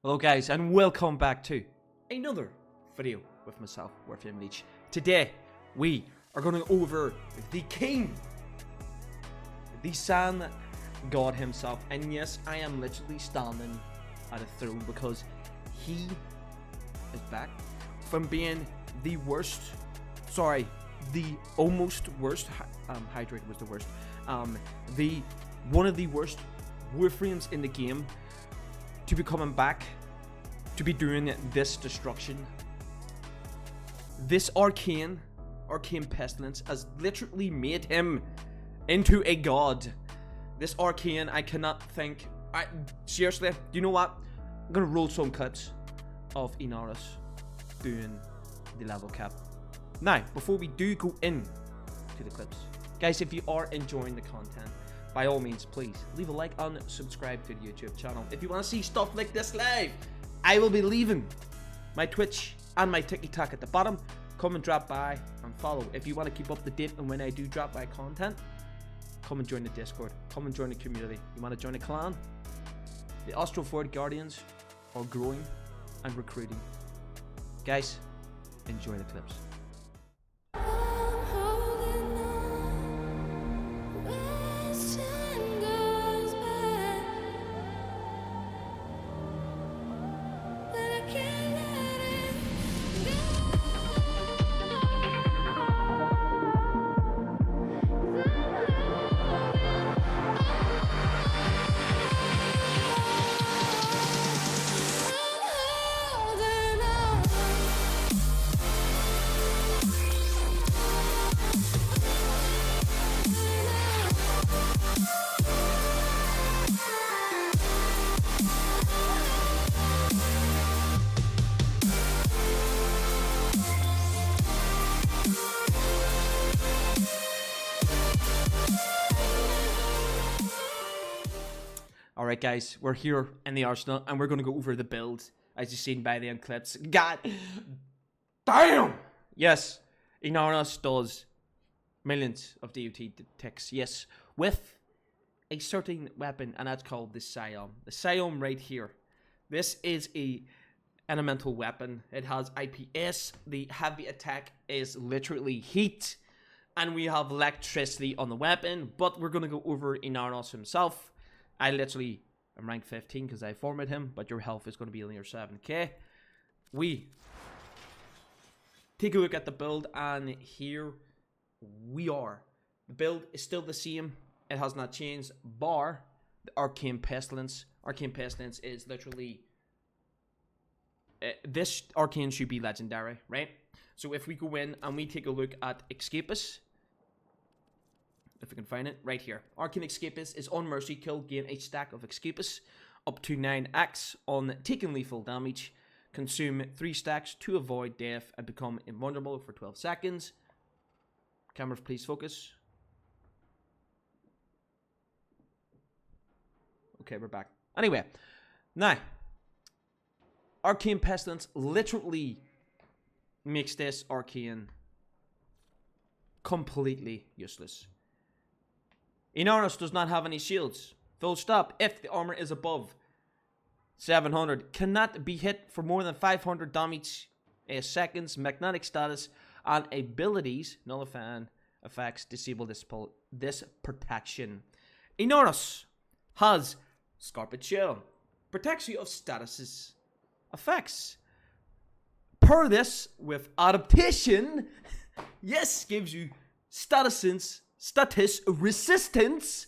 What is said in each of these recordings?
Hello guys, and welcome back to another video with myself, Warframe Leech. Today, we are going to go over the king, the sun god himself. And yes, I am literally standing at a throne because he is back from being the worst, the almost worst, Hydrate was the worst, one of the worst Warframes in the game, to be coming back to be doing this destruction. This arcane pestilence has literally made him into a god. This arcane, I cannot think. Seriously, do you know what? I'm gonna roll some cuts of Inaros doing the level cap. Now, before we do go in to the clips, guys, if you are enjoying the content, by all means, please leave a like and subscribe to the YouTube channel. If you want to see stuff like this live, I will be leaving my Twitch and my TikTok at the bottom. Come and drop by and follow. If you want to keep up to date on when I do drop my content, come and join the Discord. Come and join the community. You want to join a clan? The Astroford Guardians are growing and recruiting. Guys, enjoy the clips. Alright guys, we're here in the arsenal and we're going to go over the build as you've seen by the end clips. God damn! Yes, Inaros does millions of DOT ticks, yes, with a certain weapon, and that's called the Siom. The Siom right here. This is a elemental weapon. It has IPS. The heavy attack is literally heat, and we have electricity on the weapon, but we're going to go over Inaros himself. I literally am rank 15 because I formed him, but your health is going to be only your 7k. We take a look at the build, and here we are. The build is still the same. It has not changed, bar the Arcane Pestilence. Arcane Pestilence is literally... this Arcane should be legendary, right? So if we go in and we take a look at Escapist, if we can find it, right here. Arcane Escapist is on mercy kill, gain a stack of Escapist, up to 9x on taking lethal damage. Consume 3 stacks to avoid death and become invulnerable for 12 seconds. Cameras, please focus. Okay, we're back. Anyway, now, Arcane Pestilence literally makes this Arcane completely useless. Inaros does not have any shields. Full stop. If the armor is above 700, cannot be hit for more than 500 damage seconds. Magnetic status and abilities, nullifying effects, disable this protection. Inaros has Scarpet Shell, protects you of statuses effects. Per this, with adaptation, yes, gives you status resistance.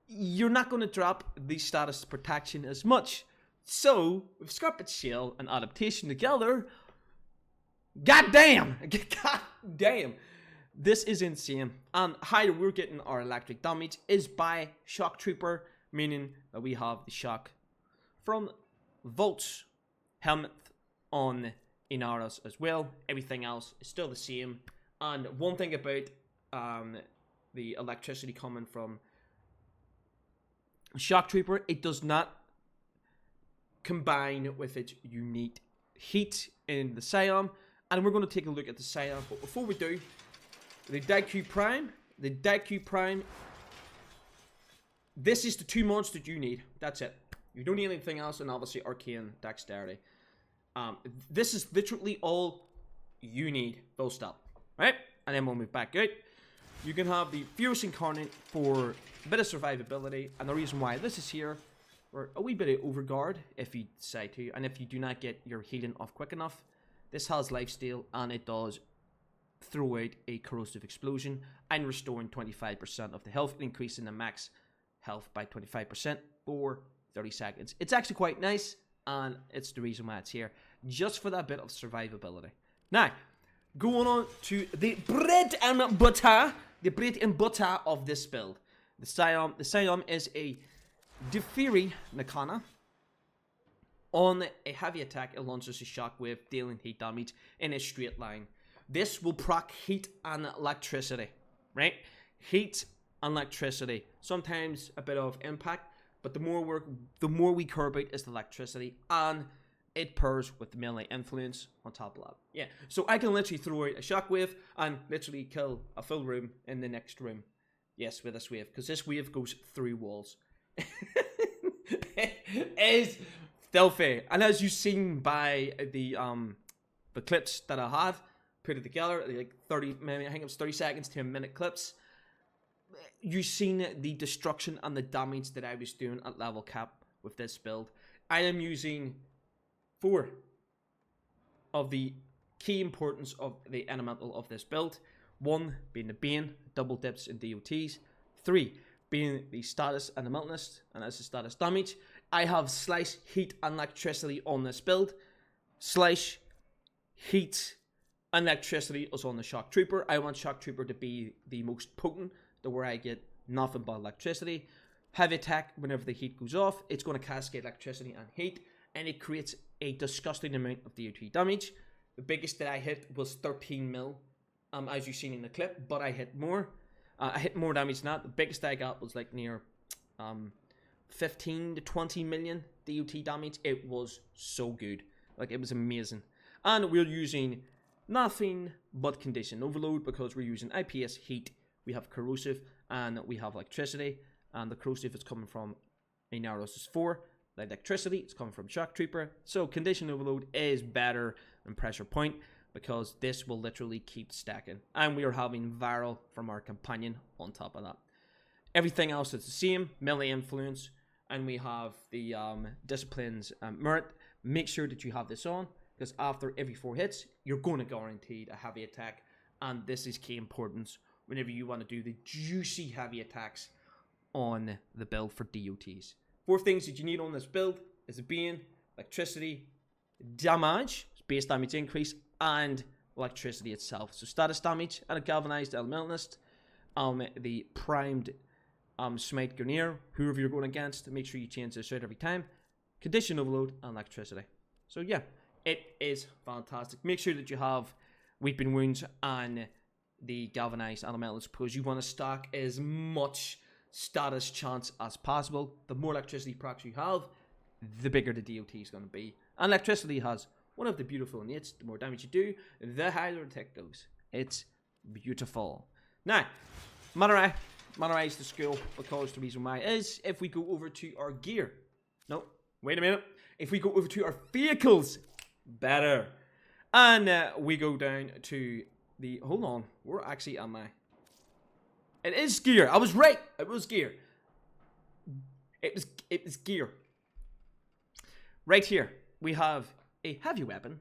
You're not going to drop the status protection as much. So, with Scarpet Shell and adaptation together, goddamn, this is insane. And how we're getting our electric damage is by Shock Trooper, meaning that we have the shock from Volt's helmet on Inaros as well. Everything else is still the same. And one thing about the electricity coming from Shock Trooper, it does not combine with its unique heat in the Siom, and we're going to take a look at the Siom. But before we do, the Daiku Prime, this is the 2 mods that you need. That's it. You don't need anything else, and obviously Arcane Dexterity. This is literally all you need, full stop. Right? And then we'll move back out. You can have the Furious Incarnate for a bit of survivability, and the reason why this is here, or a wee bit of overguard if you decide to, and if you do not get your healing off quick enough. This has lifesteal, and it does throw out a corrosive explosion and restoring 25% of the health, increasing the max health by 25% for 30 seconds. It's actually quite nice, and it's the reason why it's here, just for that bit of survivability. Now, going on to the bread and butter, of this build. The Siam is a Defiri Nakana. On a heavy attack, it launches a shockwave, dealing heat damage in a straight line. This will proc heat and electricity, right? Heat and electricity. Sometimes a bit of impact, but the more we care about is the electricity, and it pairs with the melee influence on top of that. Yeah, so I can literally throw out a shockwave and literally kill a full room in the next room. Yes, with this wave, because this wave goes through walls. It is filthy, and as you've seen by the clips that I have put it together, like 30, maybe I think it was 30 seconds to a minute clips. You've seen the destruction and the damage that I was doing at level cap with this build. I am using 4 of the key importance of the elemental of this build. 1 being the Bane, double dips in DOTs. 3 being the status and the elementalist, and as the status damage. I have Slice, Heat, and Electricity on this build. Slice, Heat, and Electricity is on the Shock Trooper. I want Shock Trooper to be the most potent, to where I get nothing but electricity. Heavy attack, whenever the heat goes off, it's going to cascade electricity and heat, and it creates a disgusting amount of DOT damage. The biggest that I hit was 13 mil, as you've seen in the clip, but I hit more. I hit more damage than that. The biggest I got was like near 15 to 20 million DOT damage. It was so good. Like, it was amazing. And we're using nothing but condition overload, because we're using IPS, heat, we have corrosive, and we have electricity. And the corrosive is coming from Inaros 4. The electricity is coming from Shock Trooper. So condition overload is better than pressure point, because this will literally keep stacking. And we are having viral from our companion on top of that. Everything else is the same, melee influence, and we have the disciplines merit. Make sure that you have this on, because after every 4 hits, you're going to guarantee a heavy attack, and this is key importance whenever you want to do the juicy heavy attacks on the build for DOTs. 4 things that you need on this build is a Bane, electricity, damage, base damage increase, and electricity itself. So status damage and a galvanized elementalist, the primed smite Grenadier, whoever you're going against, make sure you change this out every time. Condition overload and electricity. So yeah, it is fantastic. Make sure that you have weeping wounds and the galvanized elementalist, because you want to stack as much status chance as possible. The more electricity procs you have, the bigger the DOT is going to be. And electricity has one of the beautiful innates. The more damage you do, the higher the tech goes. It's beautiful. Now, Manarai is the skill, because the reason why is, if we go over to our gear, no, wait a minute, if we go over to our vehicles, better, and we go down to the, hold on, where actually am I? It is gear. I was right. It was gear. It was gear. Right here, we have a heavy weapon,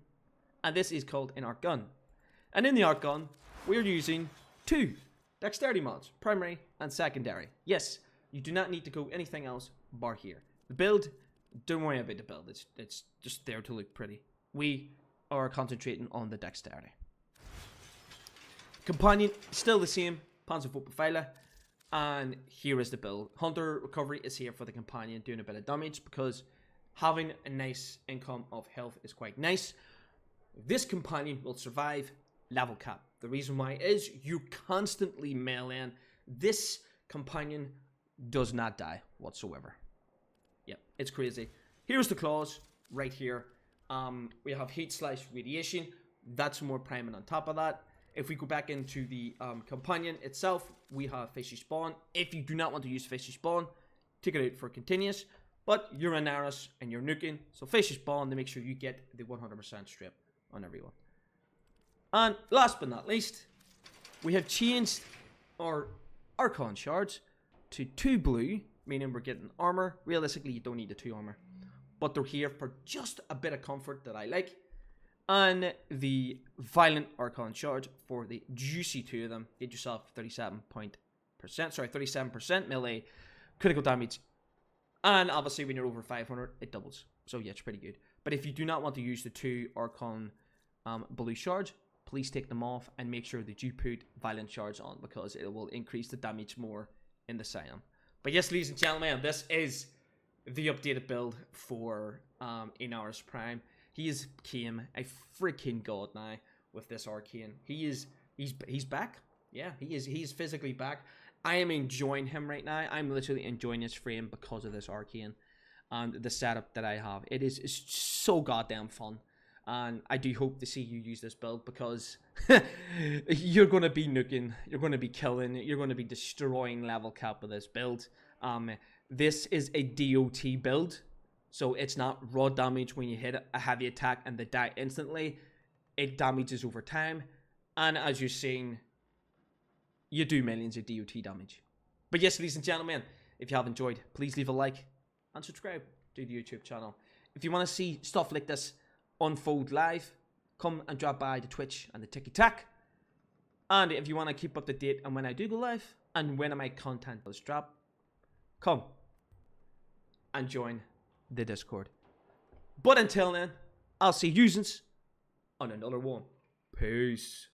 and this is called an arc gun. And in the arc gun, we're using 2 dexterity mods, primary and secondary. Yes, you do not need to go anything else bar here. The build, don't worry about the build. It's just there to look pretty. We are concentrating on the dexterity. Companion, still the same, Panzerfaust Profiler, and here is the build. Hunter Recovery is here for the companion, doing a bit of damage, because having a nice income of health is quite nice. This companion will survive level cap. The reason why is you constantly mail in. This companion does not die whatsoever. Yep, it's crazy. Here's the claws right here. We have heat / radiation. That's more priming on top of that. If we go back into the companion itself, we have fishy spawn. If you do not want to use fishy spawn, take it out for continuous. But you're Inaros and you're nuking, so face your spawn to make sure you get the 100% strip on everyone. And last but not least, we have changed our Archon shards to 2 blue, meaning we're getting armor. Realistically, you don't need the 2 armor, but they're here for just a bit of comfort that I like. And the Violent Archon shard for the juicy 2 of them. Get yourself 37% melee critical damage. And obviously when you're over 500, it doubles. So yeah, it's pretty good. But if you do not want to use the 2 Archon blue shards, please take them off and make sure that you put Violent shards on, because it will increase the damage more in the Siam. But yes, ladies and gentlemen, this is the updated build for Inaros Prime. He is became a freaking god now with this Arcane. He's back. Yeah, he's physically back. I am enjoying him right now. I'm literally enjoying his frame because of this Arcane and the setup that I have. It's so goddamn fun. And I do hope to see you use this build, because you're going to be nuking, you're going to be killing, you're going to be destroying level cap with this build. This is a DOT build, so it's not raw damage when you hit a heavy attack and they die instantly. It damages over time, and as you're seeing, you do millions of DOT damage. But yes, ladies and gentlemen, if you have enjoyed, please leave a like and subscribe to the YouTube channel. If you want to see stuff like this unfold live, come and drop by the Twitch and the TikTok. And if you want to keep up to date on when I do go live and when my content does drop, come and join the Discord. But until then, I'll see you on another one. Peace.